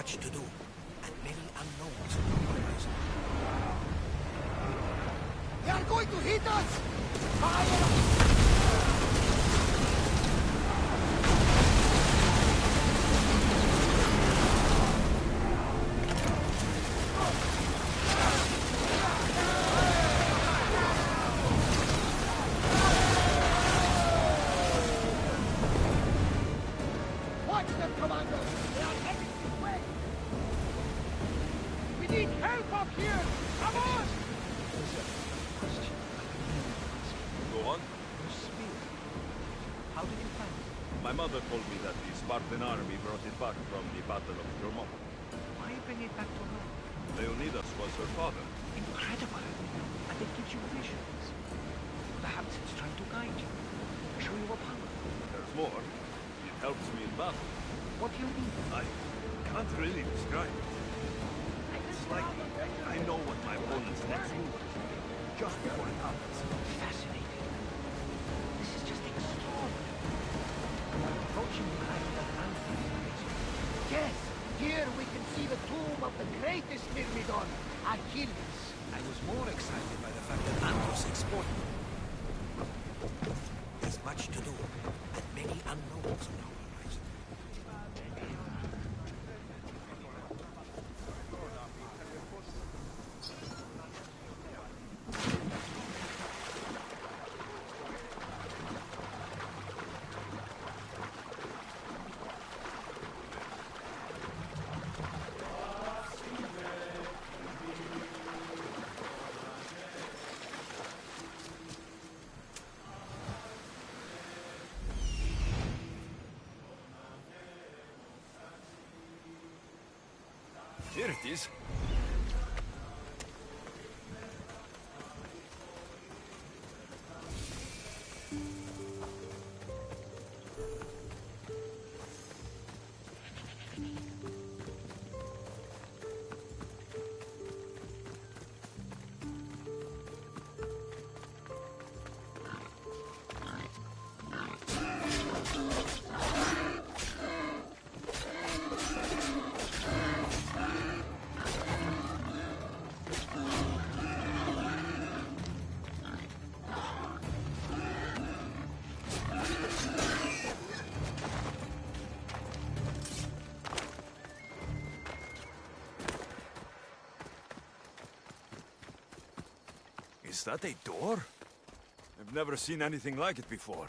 much to do, and many unknowns on the horizon. They are going to hit us! Fire! Spartan army brought it back from the Battle of Thermopylae. Why bring it back to her? Leonidas was her father. Incredible. And it gives you visions. Perhaps it's trying to guide you. Show you a power. There's more. It helps me in battle. What do you mean? I can't really describe it. It's like I know what my opponent's next move is. Just before it happens. Fascinating. This is just extraordinary. You're approaching the eye of an Yes! Here we can see the tomb of the greatest Myrmidon, Achilles. I was more excited by the fact that Andros exported. There's much to do, and many unknowns on our horizon. Here it is. Is that a door? I've never seen anything like it before.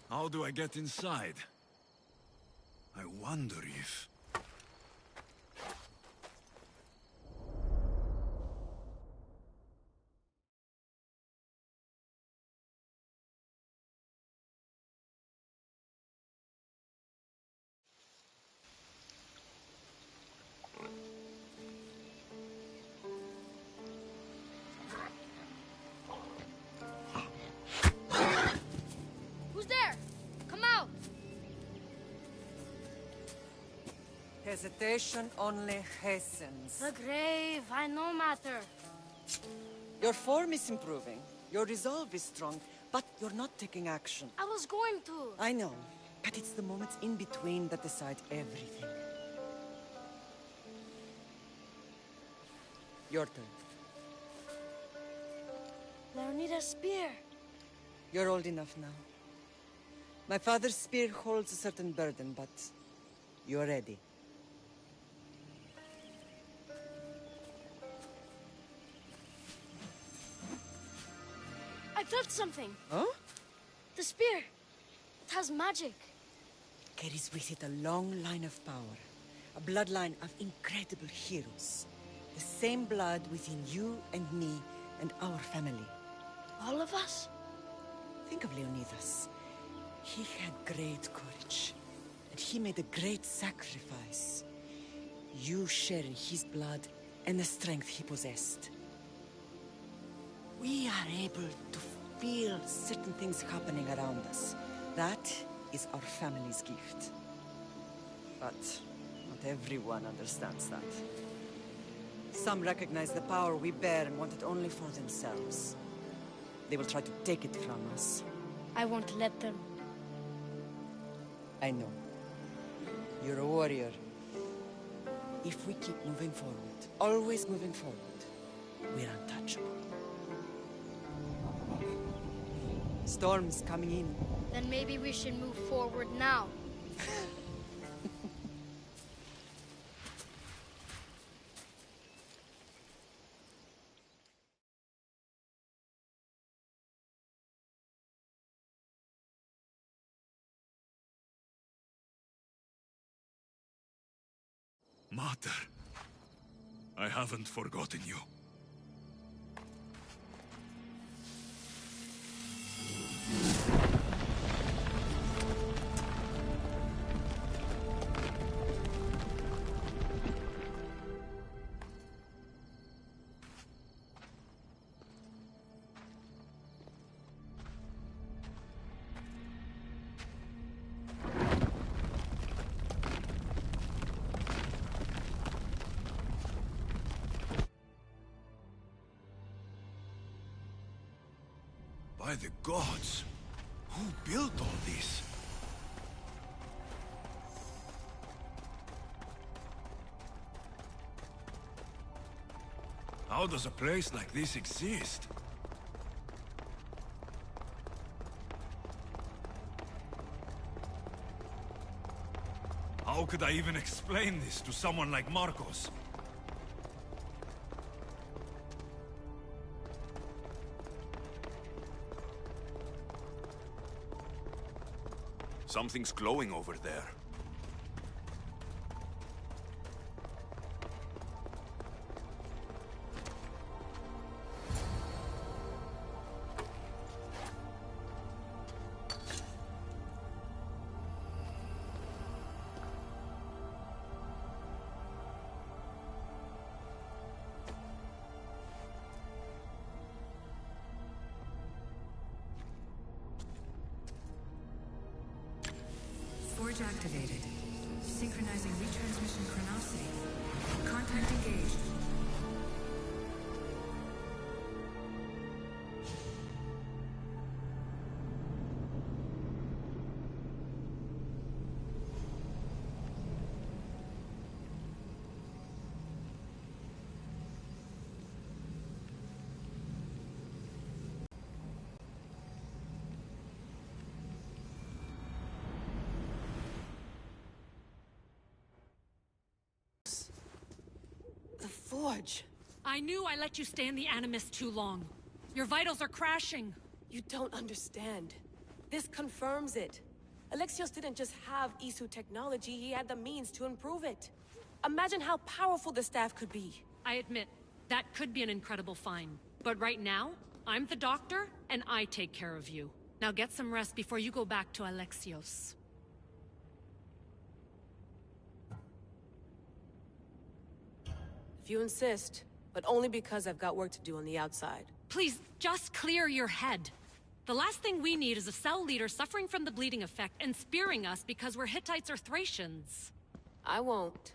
How do I get inside? I wonder if... Hesitation only hastens. The grave, I no matter. Your form is improving. Your resolve is strong, but you're not taking action. I was going to. I know, but it's the moments in between that decide everything. Your turn. Leonidas' spear. You're old enough now. My father's spear holds a certain burden, but you're ready. I felt something. Huh? The spear. It has magic. Carries with it a long line of power. A bloodline of incredible heroes. The same blood within you and me and our family. All of us? Think of Leonidas. He had great courage. And he made a great sacrifice. You share in his blood and the strength he possessed. We are able to feel certain things happening around us. That is our family's gift. But Not everyone understands that. Some recognize the power we bear and want it only for themselves. They will try to take it from us. I won't let them. I know. You're a warrior. If we keep moving forward, always moving forward, we're untouchable. Storm's coming in. Then maybe we should move forward now. Mater, I haven't forgotten you. By the gods! Who built all this? How does a place like this exist? How could I even explain this to someone like Marcos? Something's glowing over there. Forge activated. Synchronizing retransmission chronicity. Contact engaged. The Forge! I knew I let you stay in the Animus too long. Your vitals are crashing. You don't understand. This confirms it. Alexios didn't just have Isu technology, he had the means to improve it. Imagine how powerful the staff could be. I admit, that could be an incredible find. But right now, I'm the doctor, and I take care of you. Now get some rest before you go back to Alexios. If you insist, but only because I've got work to do on the outside. Please, just clear your head. The last thing we need is a cell leader suffering from the bleeding effect and spearing us because we're Hittites or Thracians. I won't.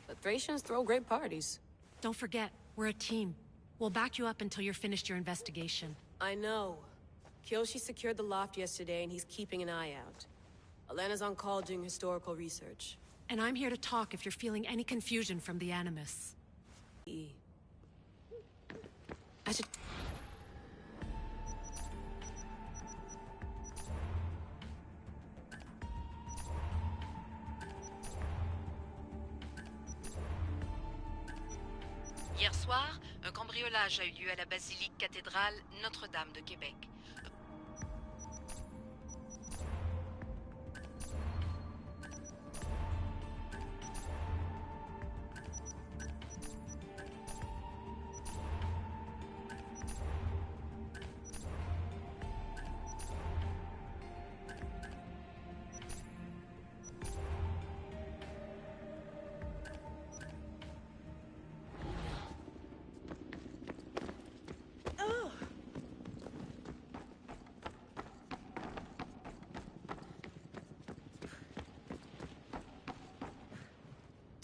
But Thracians throw great parties. Don't forget, we're a team. We'll back you up until you're finished your investigation. I know. Kyoshi secured the loft yesterday and he's keeping an eye out. Elena's on call doing historical research. And I'm here to talk if you're feeling any confusion from the Animus. I should... Hier soir, un cambriolage a eu lieu à la basilique cathédrale Notre-Dame de Québec.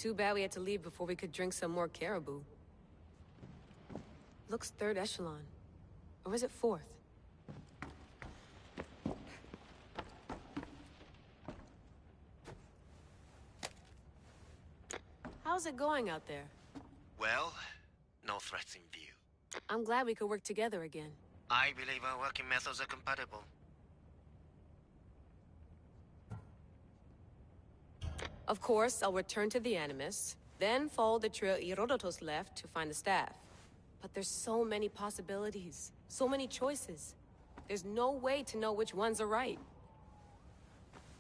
Too bad we had to leave before we could drink some more caribou. Looks third echelon. Or is it fourth? How's it going out there? Well, no threats in view. I'm glad we could work together again. I believe our working methods are compatible. Of course, I'll return to the Animus, then follow the trail Herodotus left to find the staff. But there's so many possibilities, so many choices. There's no way to know which ones are right.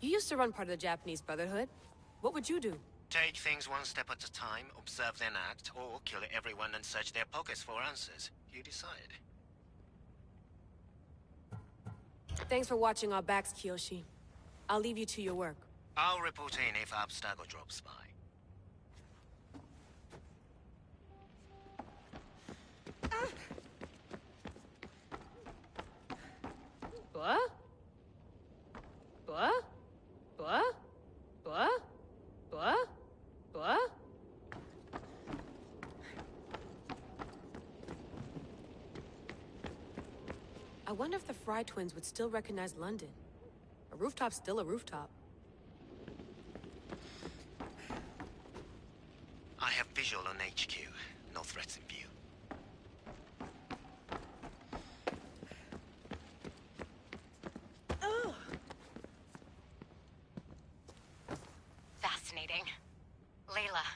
You used to run part of the Japanese Brotherhood. What would you do? Take things one step at a time, observe then act, or kill everyone and search their pockets for answers. You decide. Thanks for watching our backs, Kiyoshi. I'll leave you to your work. I'll report in if Abstergo drops by. What? What? What? What? What? What? I wonder if the Fry twins would still recognize London. A rooftop's still a rooftop. I have visual on HQ. No threats in view. Fascinating. Layla,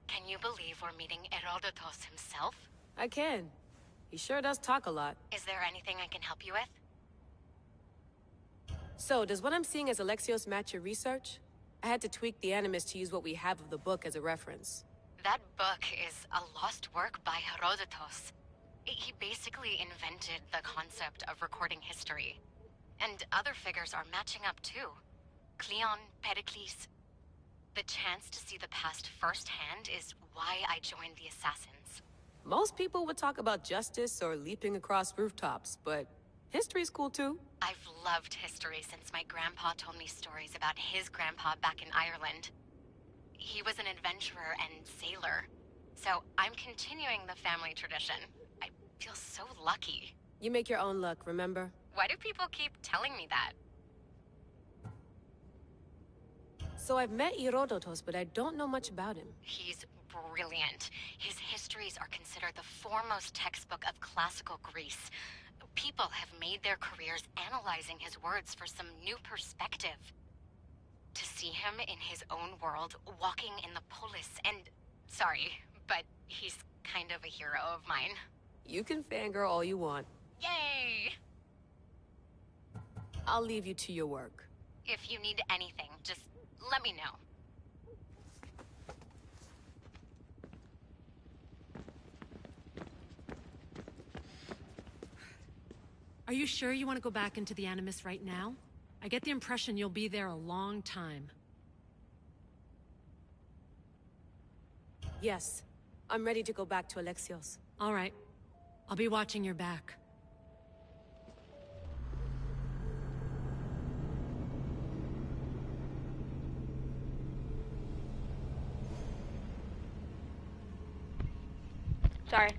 can you believe we're meeting Herodotus himself? I can. He sure does talk a lot. Is there anything I can help you with? So, does what I'm seeing as Alexios match your research? I had to tweak the Animus to use what we have of the book as a reference. That book is a lost work by Herodotus. He basically invented the concept of recording history. And other figures are matching up too. Cleon, Pericles. The chance to see the past firsthand is why I joined the Assassins. Most people would talk about justice or leaping across rooftops, but history's cool too. I've loved history since my grandpa told me stories about his grandpa back in Ireland. He was an adventurer and sailor, so I'm continuing the family tradition. I feel so lucky. You make your own luck, remember? Why do people keep telling me that? So I've met Herodotus, but I don't know much about him. He's brilliant. His histories are considered the foremost textbook of classical Greece. People have made their careers analyzing his words for some new perspective. To see him in his own world, walking in the polis, and... Sorry, but he's kind of a hero of mine. You can fangirl all you want. Yay! I'll leave you to your work. If you need anything, just let me know. Are you sure you want to go back into the Animus right now? I get the impression you'll be there a long time. Yes. I'm ready to go back to Alexios. All right. I'll be watching your back. Sorry.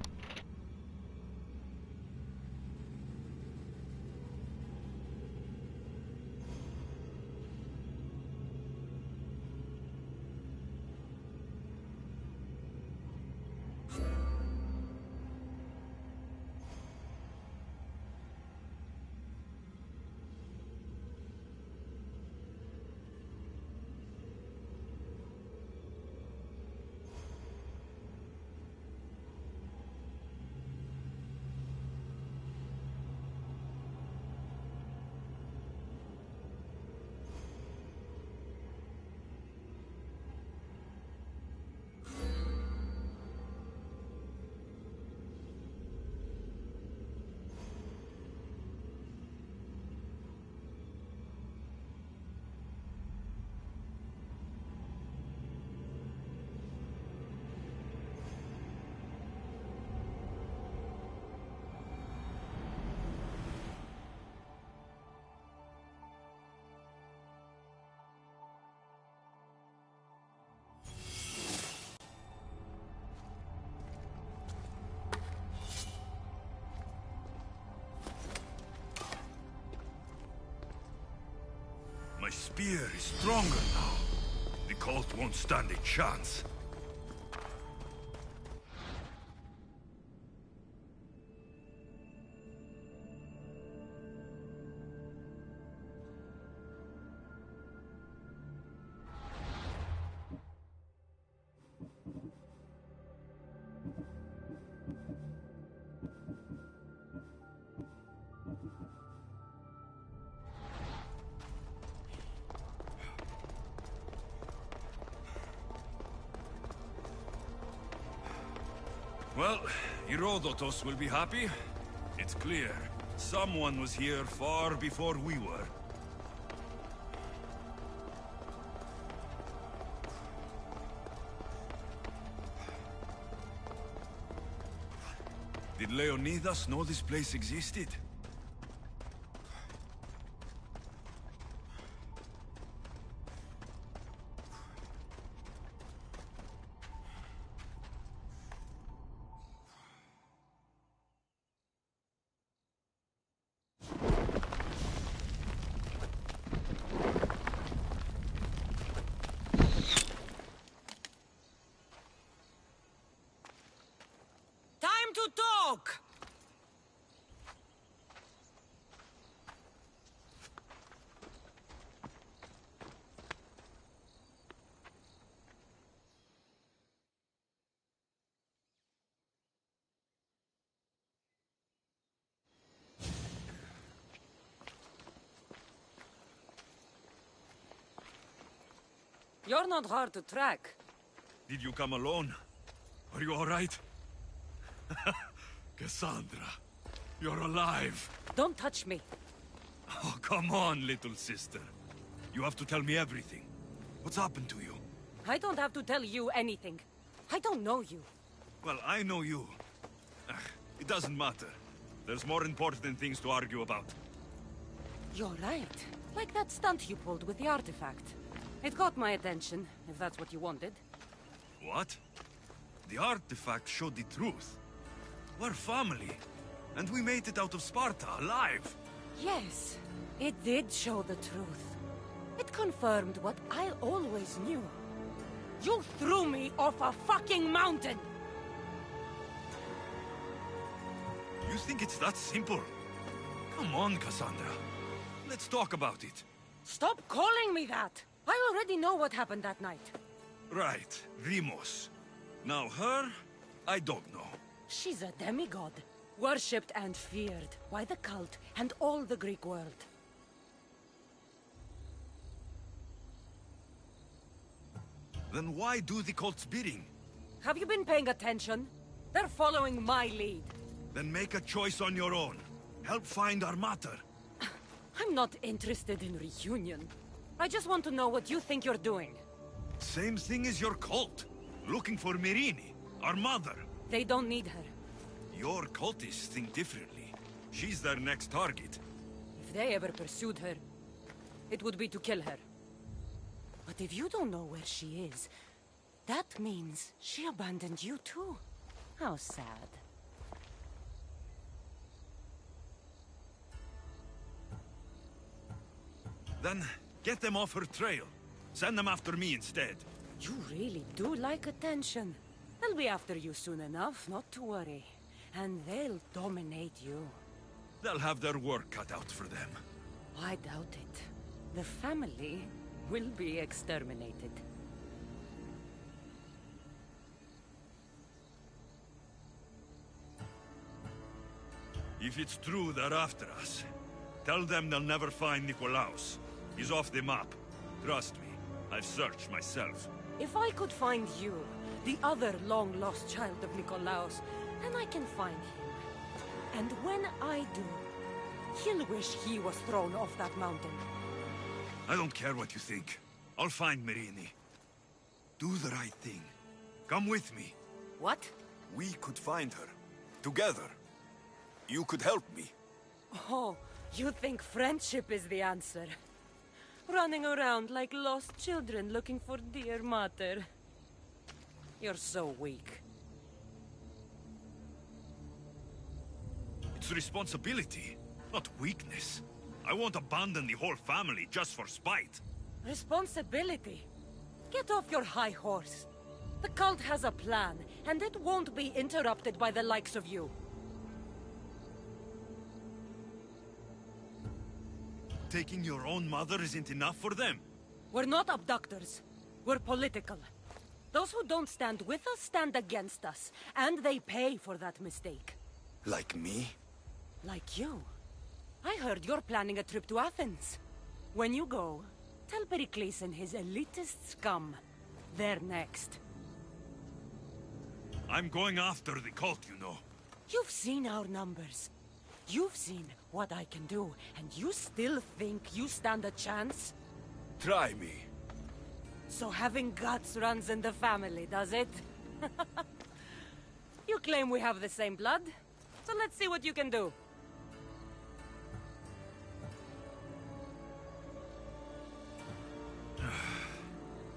My spear is stronger now. The cult won't stand a chance. Well, Herodotus will be happy. It's clear. Someone was here far before we were. Did Leonidas know this place existed? Time to talk! You're not hard to track. Did you come alone? Are you all right? Cassandra, you're alive. Don't touch me. Oh, come on, little sister. You have to tell me everything. What's happened to you? I don't have to tell you anything. I don't know you. Well, I know you. It doesn't matter. There's more important things to argue about. You're right. Like that stunt you pulled with the artifact. It got my attention, if that's what you wanted. What? The artifact showed the truth. We're family, and we made it out of Sparta alive. Yes, it did show the truth. It confirmed what I always knew. You threw me off a fucking mountain! You think it's that simple? Come on, Cassandra. Let's talk about it. Stop calling me that! I already know what happened that night. Right, Deimos. Now her, I don't know. She's a demigod, worshipped and feared by the cult and all the Greek world. Then why do the cult's bidding? Have you been paying attention? They're following my lead. Then make a choice on your own. Help find our mater. I'm not interested in reunion. I just want to know what you think you're doing. Same thing as your cult. Looking for Myrrine, our mother. They don't need her. Your cultists think differently. She's their next target. If they ever pursued her, it would be to kill her. But if you don't know where she is, that means she abandoned you too. How sad. Then get them off her trail. Send them after me instead. You really do like attention. They'll be after you soon enough, not to worry. And they'll dominate you. They'll have their work cut out for them. I doubt it. The family will be exterminated. If it's true they're after us, tell them they'll never find Nikolaos. He's off the map. Trust me, I've searched myself. If I could find you, the other long-lost child of Nikolaos, then I can find him. And when I do, he'll wish he was thrown off that mountain. I don't care what you think. I'll find Myrrine. Do the right thing. Come with me. What? We could find her. Together. You could help me. Oh, you think friendship is the answer? Running around like lost children looking for dear mater. You're so weak. It's responsibility, not weakness. I won't abandon the whole family just for spite. Responsibility? Get off your high horse. The cult has a plan, and it won't be interrupted by the likes of you. Taking your own mother isn't enough for them? We're not abductors. We're political. Those who don't stand with us stand against us, and they pay for that mistake. Like me? Like you. I heard you're planning a trip to Athens. When you go, tell Pericles and his elitist scum. They're next. I'm going after the cult, you know. You've seen our numbers. You've seen what I can do, and you still think you stand a chance? Try me. So having guts runs in the family, does it? You claim we have the same blood, so let's see what you can do.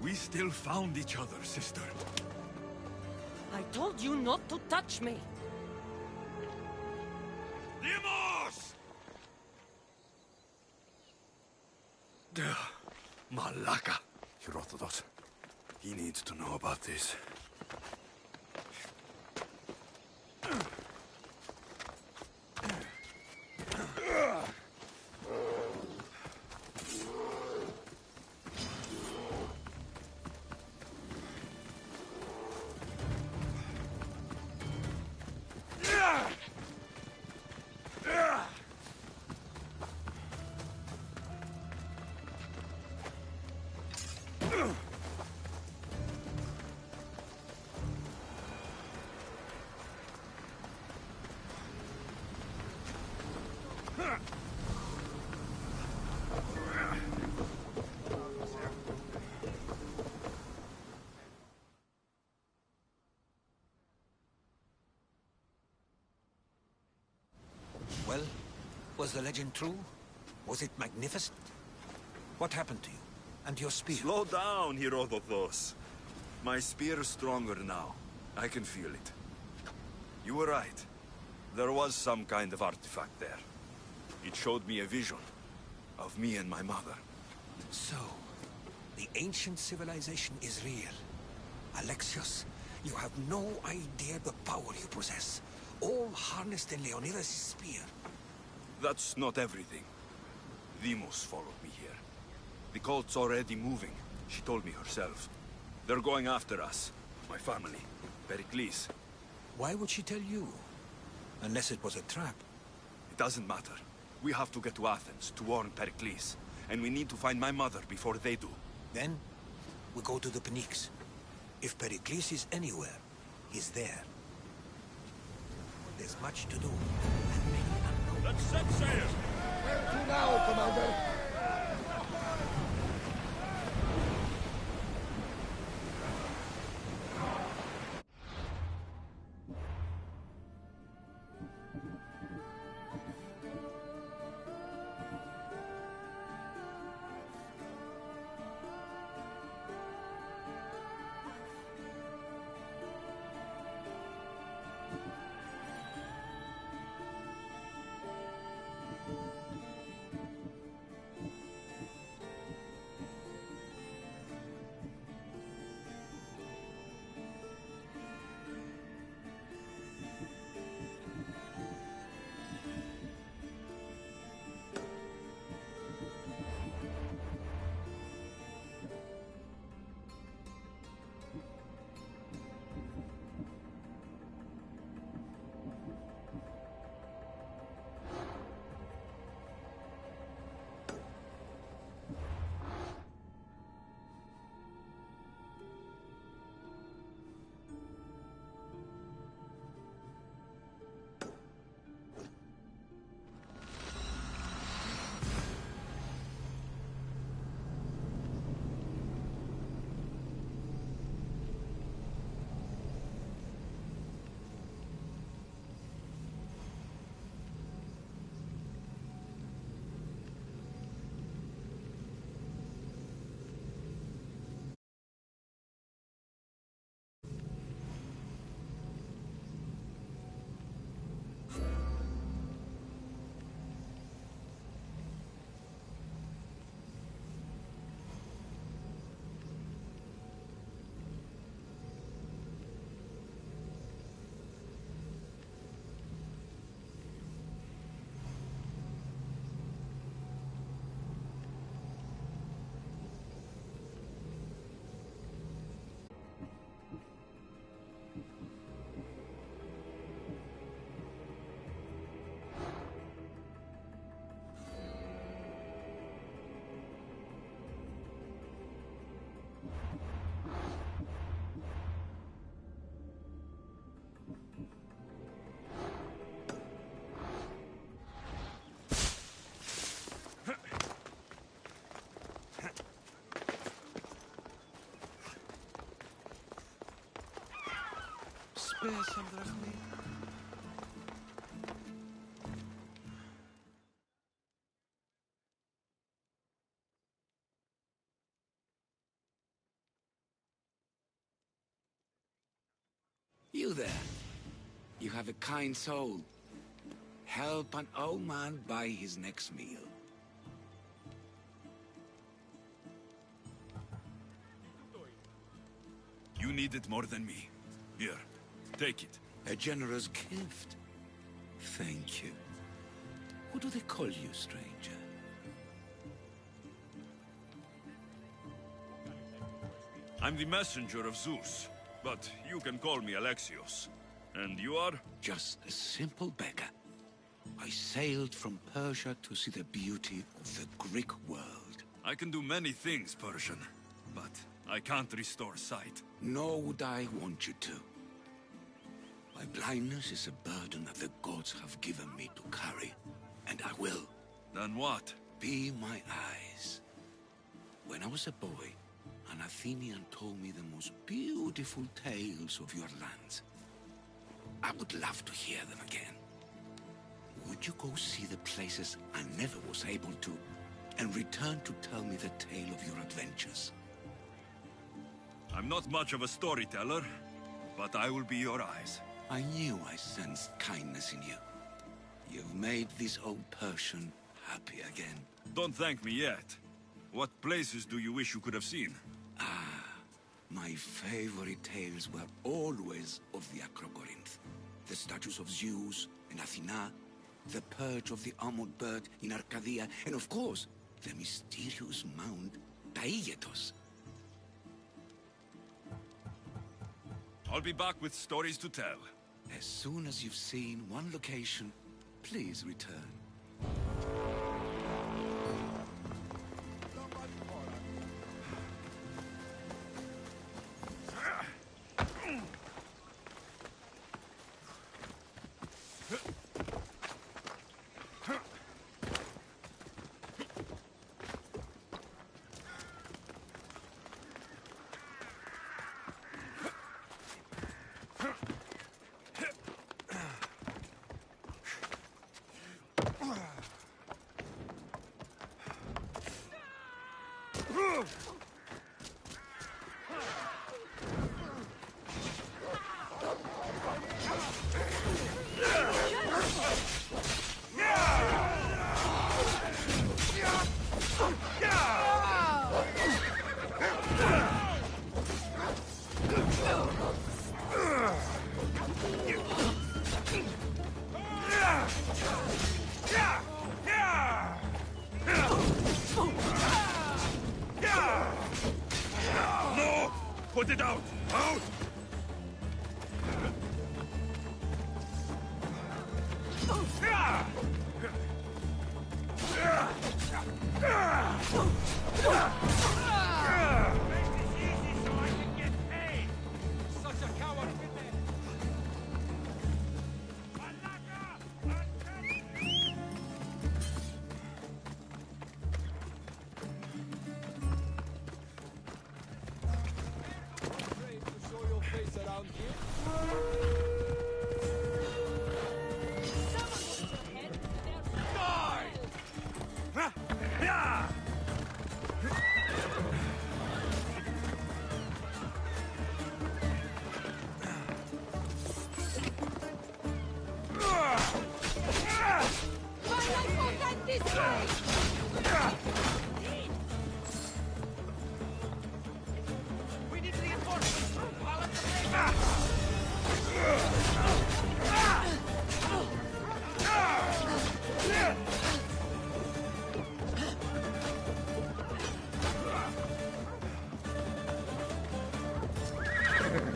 We still found each other, sister. I told you not to touch me. Demos! Malaka. Herodotus. He needs to know about this. Well, was the legend true? Was it magnificent? What happened to you? And your spear? Slow down, Herodotus. My spear's stronger now. I can feel it. You were right. There was some kind of artifact there. It showed me a vision of me and my mother. So, the ancient civilization is real. Alexios, you have no idea the power you possess. All harnessed in Leonidas' spear. That's not everything. Demos followed me here. The cult's already moving. She told me herself. They're going after us. My family. Pericles. Why would she tell you? Unless it was a trap. It doesn't matter. We have to get to Athens to warn Pericles. And we need to find my mother before they do. Then, we go to the Pnyx. If Pericles is anywhere, he's there. There's much to do, and many unknowns. Let's set sail! Where to now, Commander? You there. You have a kind soul. Help an old man buy his next meal. You need it more than me. Here, take it. A generous gift. Thank you. What do they call you, stranger? I'm the messenger of Zeus, but you can call me Alexios. And you are? Just a simple beggar. I sailed from Persia to see the beauty of the Greek world. I can do many things, Persian, but I can't restore sight. Nor would I want you to. My blindness is a burden that the gods have given me to carry, and I will. Then what? Be my eyes. When I was a boy, an Athenian told me the most beautiful tales of your lands. I would love to hear them again. Would you go see the places I never was able to, and return to tell me the tale of your adventures? I'm not much of a storyteller, but I will be your eyes. I knew I sensed kindness in you. You've made this old Persian happy again. Don't thank me yet. What places do you wish you could have seen? My favorite tales were always of the Acrocorinth. The statues of Zeus and Athena, the perch of the armored bird in Arcadia, and of course, the mysterious mound Taigetos. I'll be back with stories to tell. As soon as you've seen one location, please return. Put it out! Out!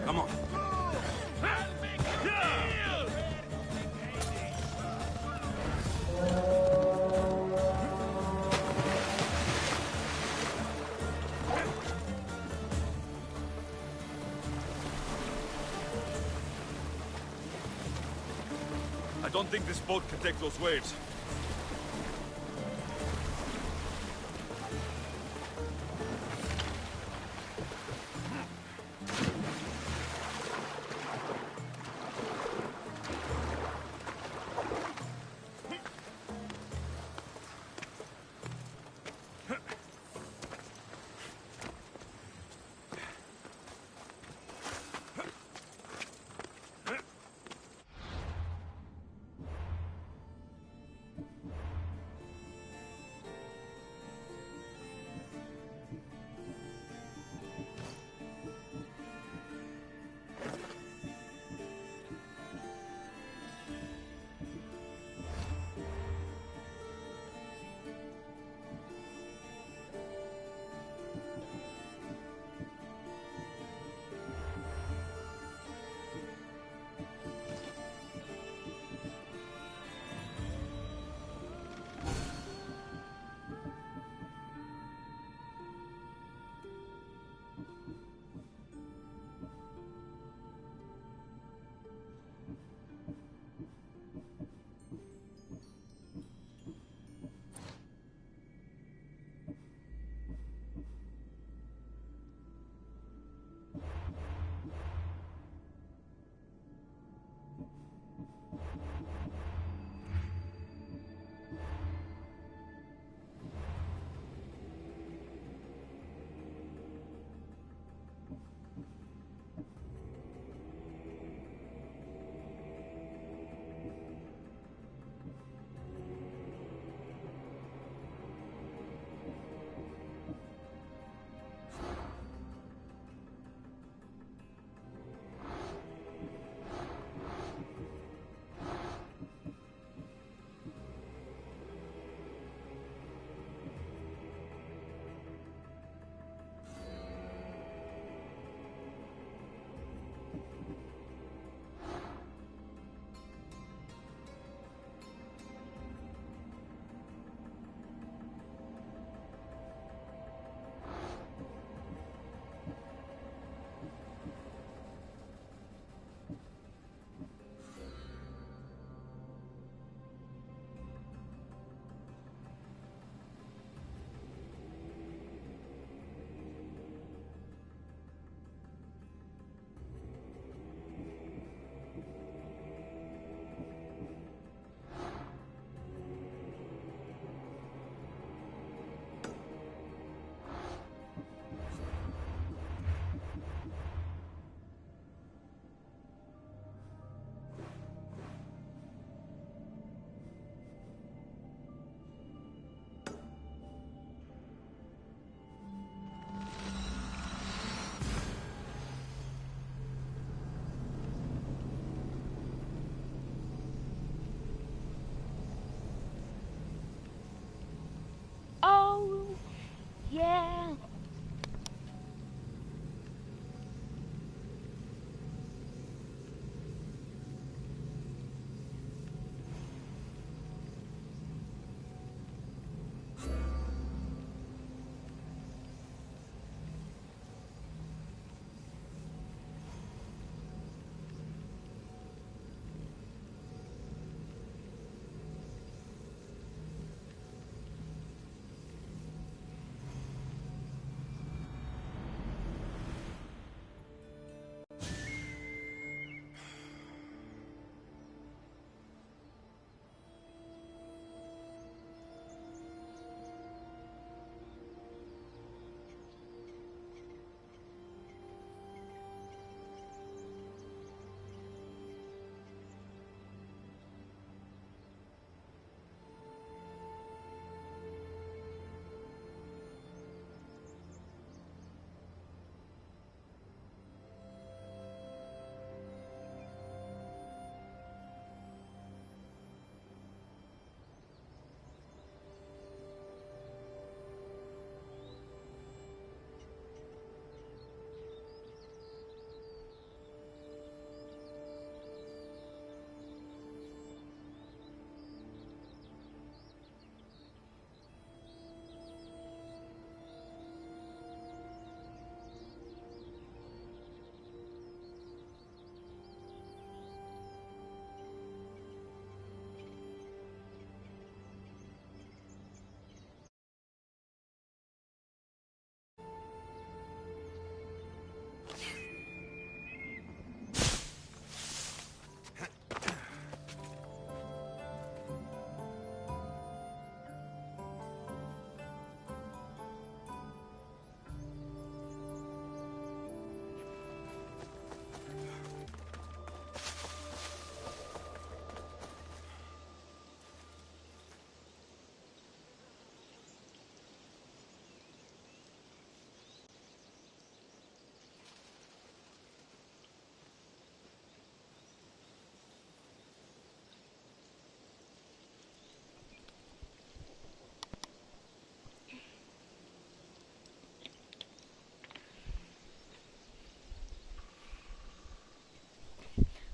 Come on. I don't think this boat can take those waves.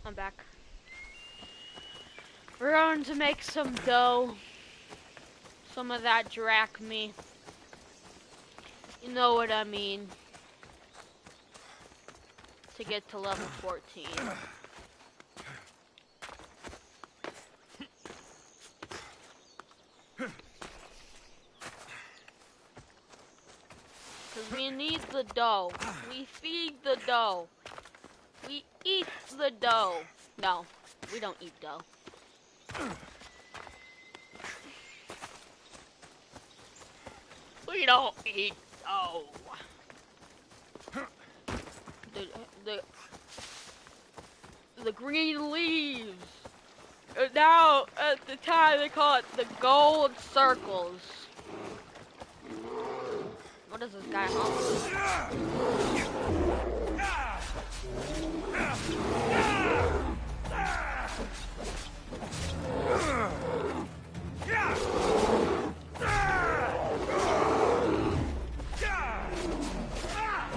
I'm back. We're going to make some dough. Some of that drachmy. You know what I mean. To get to level 14. Because we need the dough. We feed the dough. We eat the dough. No, we don't eat dough. We don't eat dough. The green leaves. Now, at the time, they call it the gold circles. What is this guy humming?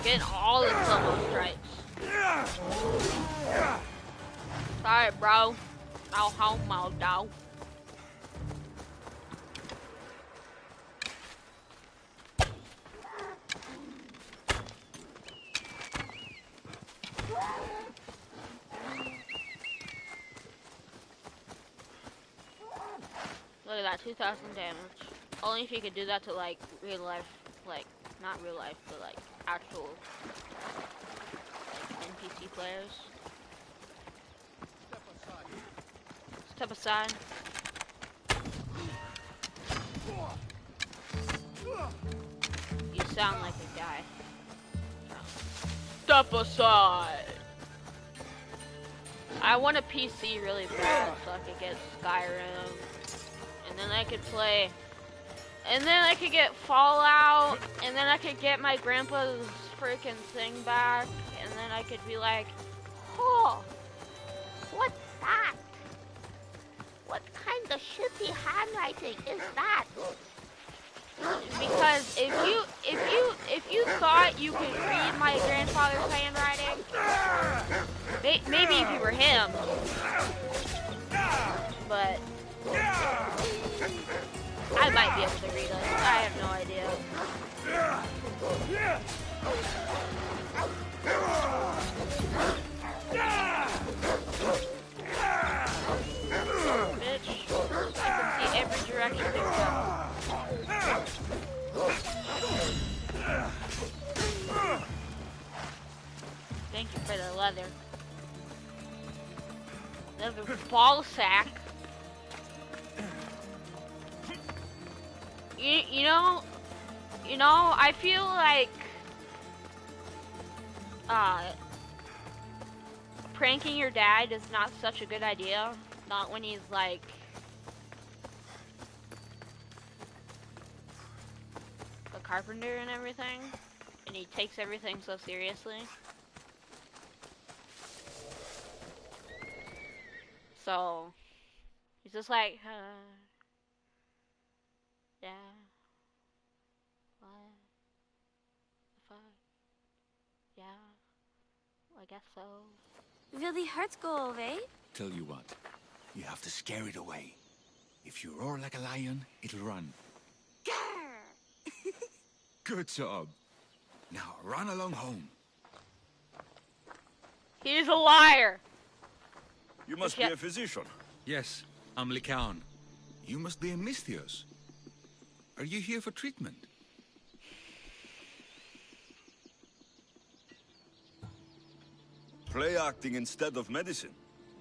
Getting all the solo strikes. Sorry, bro. No homo, dog. Look at that, 2,000 damage. Only if you could do that to, like, real life, like, not real life, but, like, actual, like, NPC players. Step aside. You sound like a guy. Step aside! I want a PC really bad so I could get Skyrim. And then I could play. And then I could get Fallout. And then I could get my grandpa's freaking thing back. And then I could be like, oh, what's that? What kind of shitty handwriting is that? Because if you thought you could read my grandfather's handwriting, maybe if you were him, but I might be able to read it. I have no idea. Bitch, I can see every direction they go. Thank you for the leather. Leather ball sack. You know, I feel like pranking your dad is not such a good idea. Not when he's like a carpenter and everything, and he takes everything so seriously. So he's just like, yeah, what? The fuck? Yeah, I guess so. Will the hearts go away? Tell you what, you have to scare it away. If you roar like a lion, it'll run. Good job. Now run along home. He's a liar. You must be a physician. Yes, I'm Lycaon. You must be a Misthios. Are you here for treatment? Play acting instead of medicine.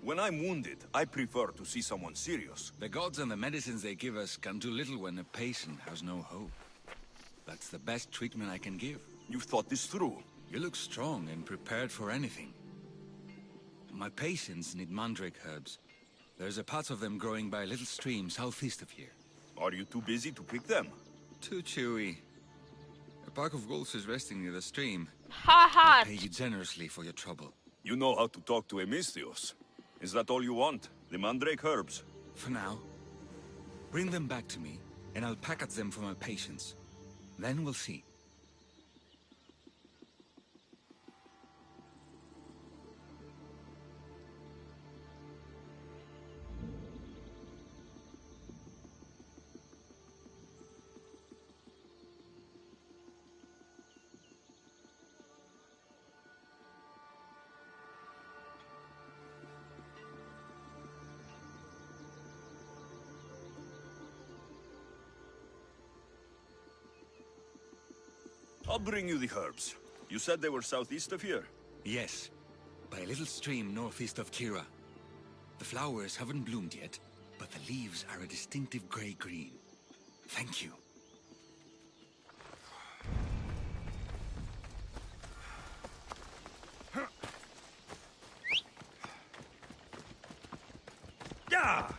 When I'm wounded, I prefer to see someone serious. The gods and the medicines they give us can do little when a patient has no hope. That's the best treatment I can give. You've thought this through. You look strong and prepared for anything. My patients need mandrake herbs. There's a patch of them growing by a little stream southeast of here. Are you too busy to pick them? Too chewy. A pack of wolves is resting near the stream. Ha ha! I'll pay you generously for your trouble. You know how to talk to a Misthios. Is that all you want? The mandrake herbs? For now. Bring them back to me, and I'll package them for my patients. Then we'll see. I'll bring you the herbs. You said they were southeast of here? Yes, by a little stream northeast of Kira. The flowers haven't bloomed yet, but the leaves are a distinctive gray-green. Thank you. Yeah!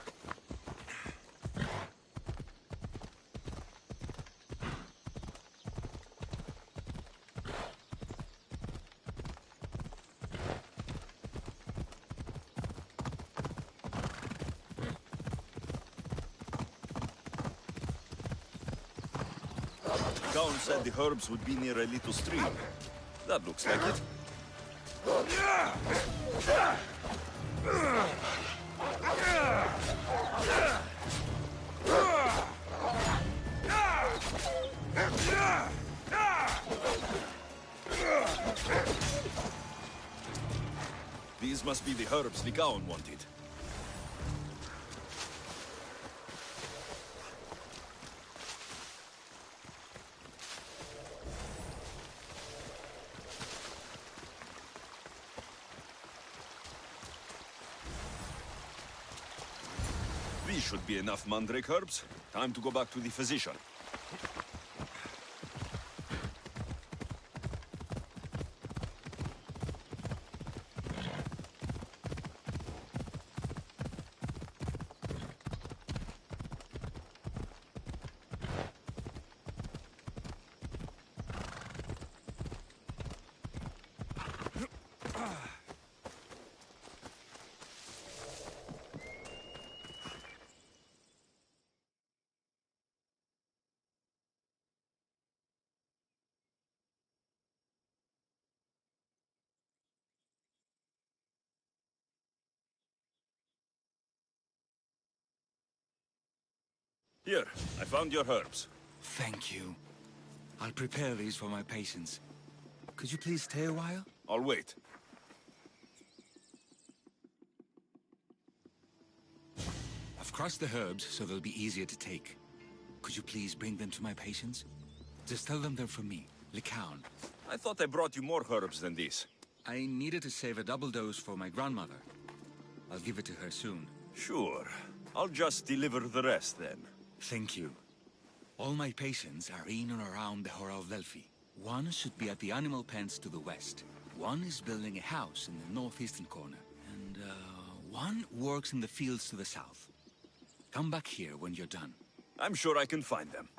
Gaun said the herbs would be near a little stream. That looks like it. These must be the herbs the Gaun wanted. These should be enough mandrake herbs. Time to go back to the physician. Here, I found your herbs. Thank you. I'll prepare these for my patients. Could you please stay a while? I'll wait. I've crushed the herbs so they'll be easier to take. Could you please bring them to my patients? Just tell them they're from me, Lycaon. I thought I brought you more herbs than these. I needed to save a double dose for my grandmother. I'll give it to her soon. Sure. I'll just deliver the rest then. Thank you. All my patients are in and around the Hora of Delphi. One should be at the animal pens to the west. One is building a house in the northeastern corner. And, one works in the fields to the south. Come back here when you're done. I'm sure I can find them.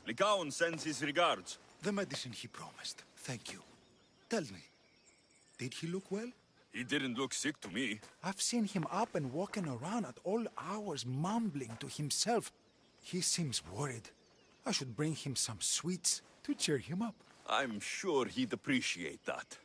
Lycaon sends his regards. The medicine he promised. Thank you. Tell me, did he look well? He didn't look sick to me. I've seen him up and walking around at all hours, mumbling to himself. He seems worried. I should bring him some sweets to cheer him up. I'm sure he'd appreciate that.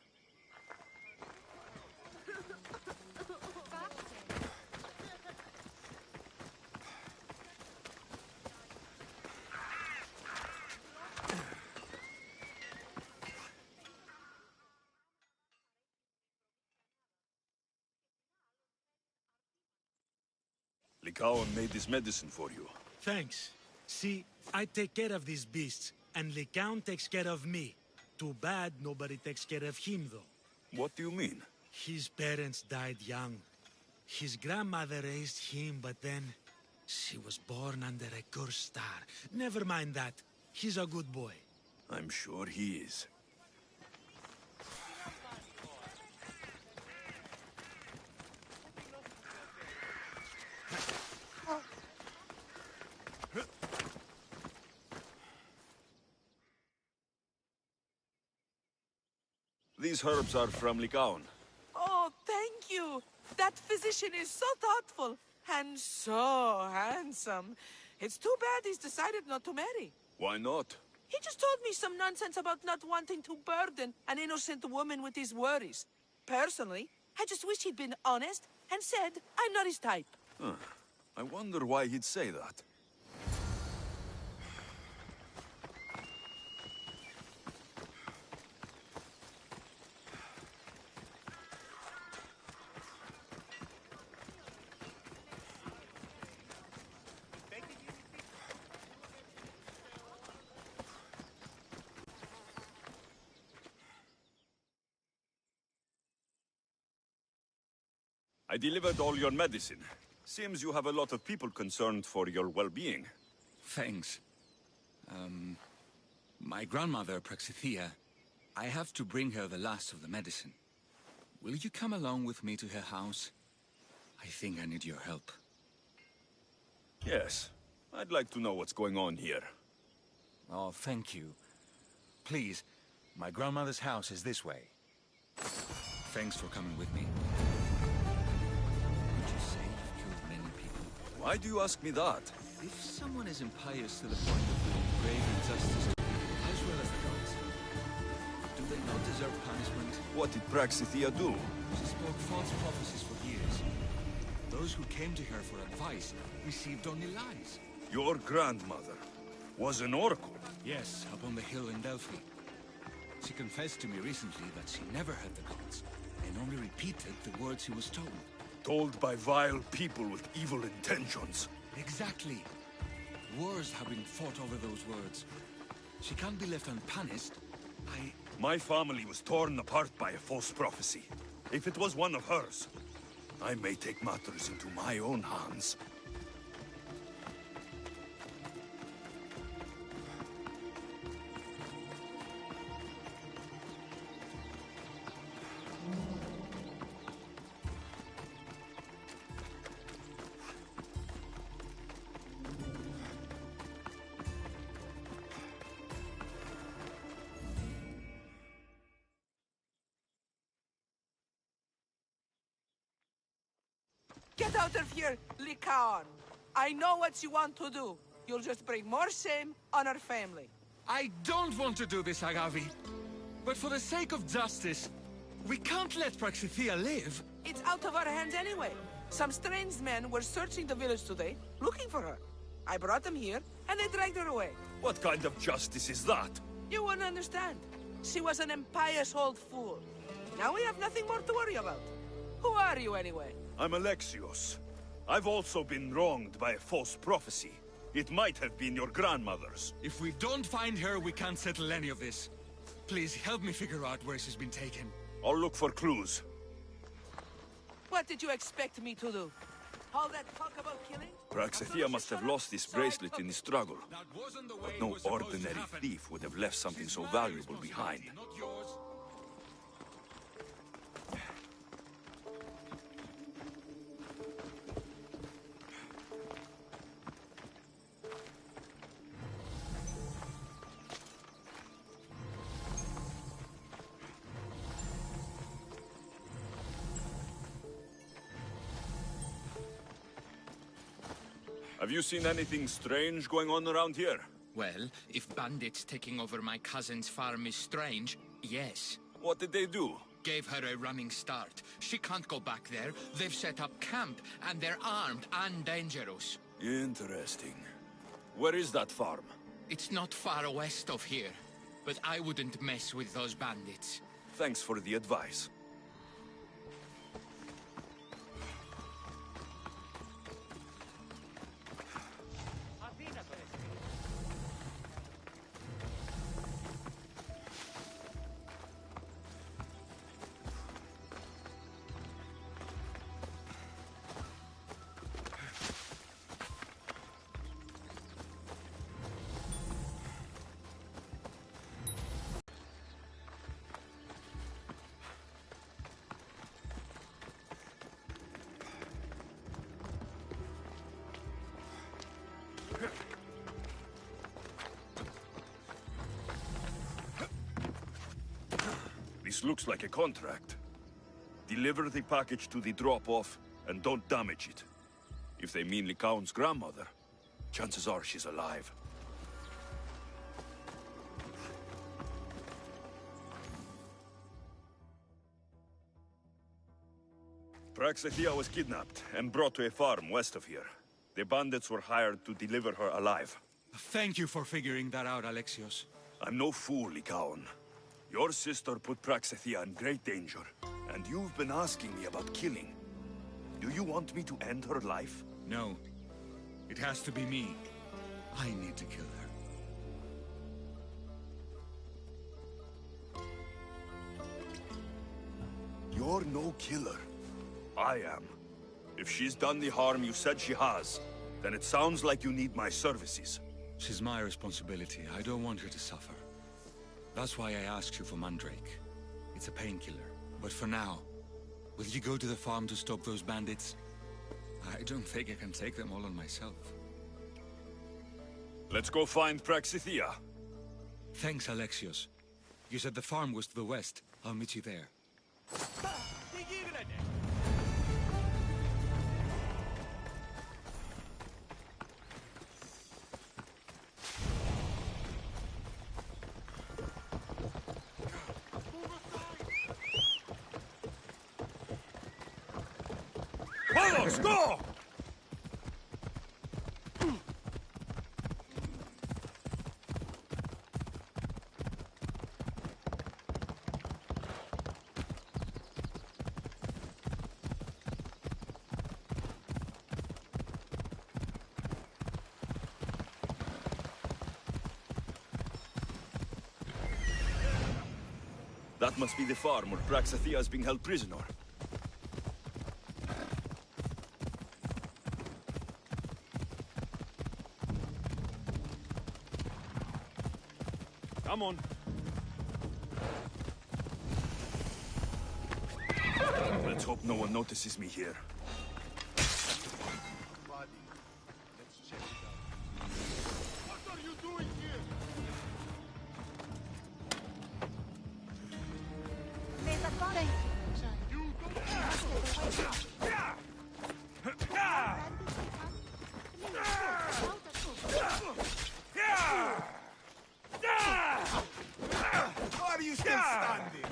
Lycaon made this medicine for you. Thanks. See, I take care of these beasts, and Lycaon takes care of me. Too bad nobody takes care of him, though. What do you mean? His parents died young. His grandmother raised him, but then she was born under a cursed star. Never mind that. He's a good boy. I'm sure he is. These herbs are from Lycaon. Oh, thank you. That physician is so thoughtful and so handsome. It's too bad he's decided not to marry. Why not? He just told me some nonsense about not wanting to burden an innocent woman with his worries. Personally, I just wish he'd been honest and said I'm not his type. Huh. I wonder why he'd say that. I delivered all your medicine. Seems you have a lot of people concerned for your well-being. Thanks. My grandmother, Praxithea, I have to bring her the last of the medicine. Will you come along with me to her house? I think I need your help. Yes. I'd like to know what's going on here. Oh, thank you. Please, my grandmother's house is this way. Thanks for coming with me. Would you say you've killed many people? Why do you ask me that? If someone is impious to the point of doing grave injustice to people, as well as the gods, do they not deserve punishment? What did Praxithea do? She spoke false prophecies for years. Those who came to her for advice received only lies. Your grandmother was an oracle? Yes, up on the hill in Delphi. She confessed to me recently that she never heard the gods, and only repeated the words she was told. Told by vile people with evil intentions. Exactly. Wars have been fought over those words. She can't be left unpunished. My family was torn apart by a false prophecy. If it was one of hers, I may take matters into my own hands. Get out of here, Lycaon! I know what you want to do. You'll just bring more shame on our family. I don't want to do this, Agavi. But for the sake of justice, we can't let Praxithea live. It's out of our hands anyway. Some strange men were searching the village today, looking for her. I brought them here, and they dragged her away. What kind of justice is that? You won't understand. She was an impious old fool. Now we have nothing more to worry about. Who are you, anyway? I'm Alexios. I've also been wronged by a false prophecy. It might have been your grandmother's. If we don't find her, we can't settle any of this. Please, help me figure out where she's been taken. I'll look for clues. What did you expect me to do? All that talk about killing? Praxithea must have lost this bracelet in the struggle. But no ordinary thief would have left something so valuable behind. Have you seen anything strange going on around here? Well, if bandits taking over my cousin's farm is strange, yes. What did they do? Gave her a running start. She can't go back there. They've set up camp, and they're armed and dangerous. Interesting. Where is that farm? It's not far west of here, but I wouldn't mess with those bandits. Thanks for the advice. This looks like a contract. Deliver the package to the drop-off, and don't damage it. If they mean Lycaon's grandmother, chances are she's alive. Praxithea was kidnapped and brought to a farm west of here. The bandits were hired to deliver her alive. Thank you for figuring that out, Alexios. I'm no fool, Lycaon. Your sister put Praxithea in great danger, and you've been asking me about killing. Do you want me to end her life? No. It has to be me. I need to kill her. You're no killer. I am. If she's done the harm you said she has, then it sounds like you need my services. She's my responsibility. I don't want her to suffer. That's why I asked you for Mandrake. It's a painkiller. But for now, will you go to the farm to stop those bandits? I don't think I can take them all on myself. Let's go find Praxithea. Thanks, Alexios. You said the farm was to the west. I'll meet you there. Vamos, go! That must be the farm where Praxithea is being held prisoner. Come on. Let's hope no one notices me here. What are you doing here? There's a body. You Why are you still standing?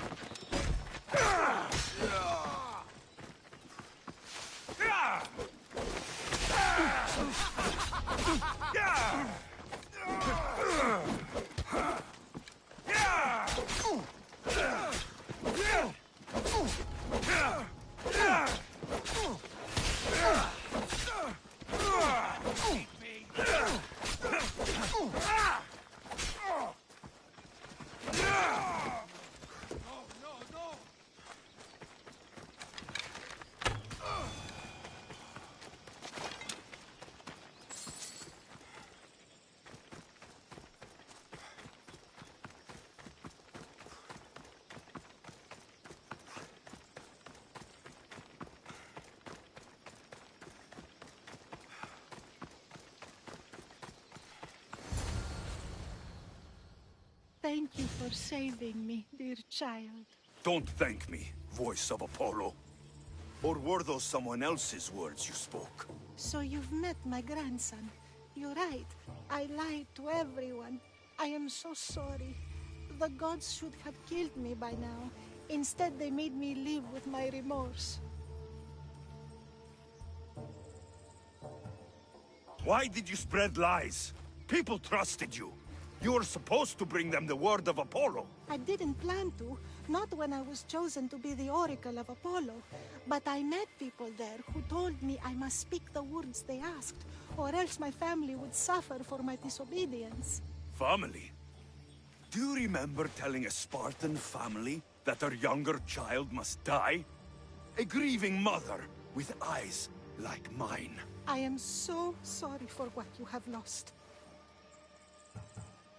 Thank you for saving me, dear child. Don't thank me, voice of Apollo. Or were those someone else's words you spoke? So you've met my grandson. You're right. I lied to everyone. I am so sorry. The gods should have killed me by now. Instead, they made me live with my remorse. Why did you spread lies? People trusted you. You were supposed to bring them the word of Apollo. I didn't plan to, not when I was chosen to be the Oracle of Apollo. But I met people there who told me I must speak the words they asked, or else my family would suffer for my disobedience. Family? Do you remember telling a Spartan family that their younger child must die? A grieving mother with eyes like mine. I am so sorry for what you have lost.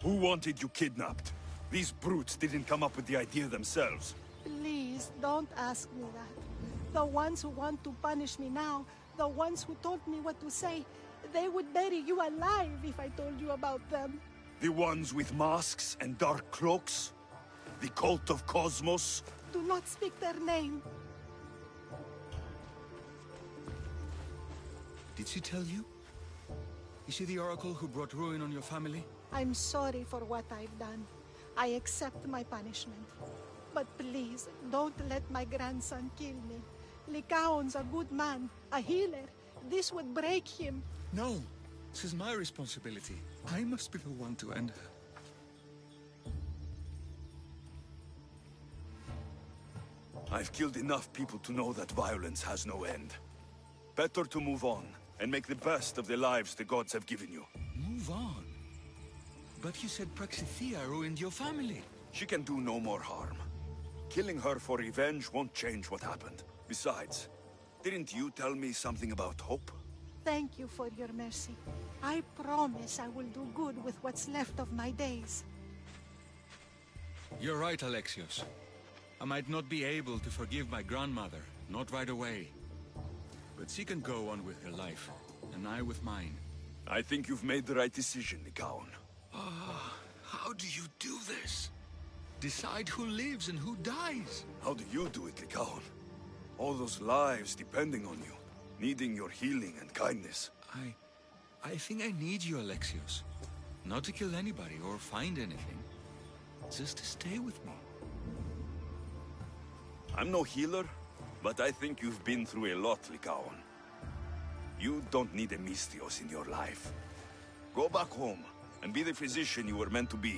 Who wanted you kidnapped? These brutes didn't come up with the idea themselves. Please, don't ask me that. The ones who want to punish me now, the ones who told me what to say, they would bury you alive if I told you about them. The ones with masks and dark cloaks? The cult of Cosmos? Do not speak their name. Did she tell you? Is she the Oracle who brought ruin on your family? I'm sorry for what I've done. I accept my punishment. But please, don't let my grandson kill me. Lycaon's a good man, a healer. This would break him. No, this is my responsibility. I must be the one to end her. I've killed enough people to know that violence has no end. Better to move on, and make the best of the lives the gods have given you. Move on? But you said Praxithea ruined your family. She can do no more harm. Killing her for revenge won't change what happened. Besides, Didn't you tell me something about hope? Thank you for your mercy. I promise I will do good with what's left of my days. You're right, Alexios. I might not be able to forgive my grandmother, not right away. But she can go on with her life, and I with mine. I think you've made the right decision, Lycaon. How do you do this? Decide who lives and who dies? How do you do it, Lycaon? All those lives depending on you, needing your healing and kindness. I think I need you, Alexios. Not to kill anybody or find anything. Just to stay with me. I'm no healer, but I think you've been through a lot, Lycaon. You don't need a Misthios in your life. Go back home and be the physician you were meant to be.